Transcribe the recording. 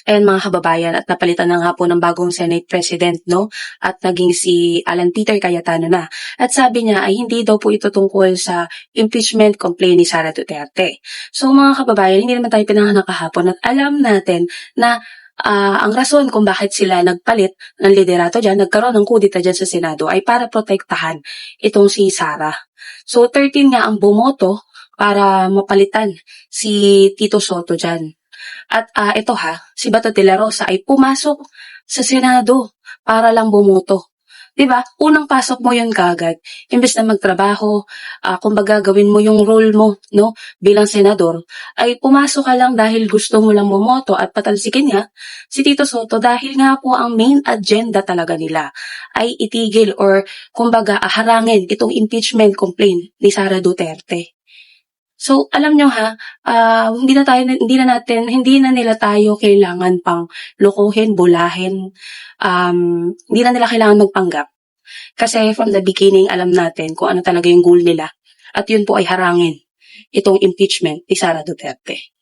Ayan mga kababayan, at napalitan na nga po ng bagong Senate President, no? At naging si Alan Peter Cayetano na. At sabi niya ay hindi daw po ito tungkol sa impeachment complaint ni Sara Duterte. So mga kababayan, hindi naman tayo pinanganak kahapon at alam natin na ang rason kung bakit sila nagpalit ng liderato dyan, nagkaroon ng kudita dyan sa Senado ay para protektahan itong si Sara. So 13 nga ang bumoto para mapalitan si Tito Soto dyan. At ito si Bato de la Rosa ay pumasok sa Senado para lang bumoto. 'Di ba? Unang pasok mo 'yun kagad. Imbes na magtrabaho, kumbaga gawin mo yung role mo, no, bilang senador, ay pumasok ka lang dahil gusto mo lang bumoto at patalsikin nga si Tito Soto dahil nga po ang main agenda talaga nila ay itigil or kumbaga harangin itong impeachment complaint ni Sara Duterte. So, alam nyo hindi na nila tayo kailangan pang lokohin, bulahin, hindi na nila kailangan magpanggap. Kasi from the beginning, alam natin kung ano talaga yung goal nila. At yun po ay harangin itong impeachment ni Sara Duterte.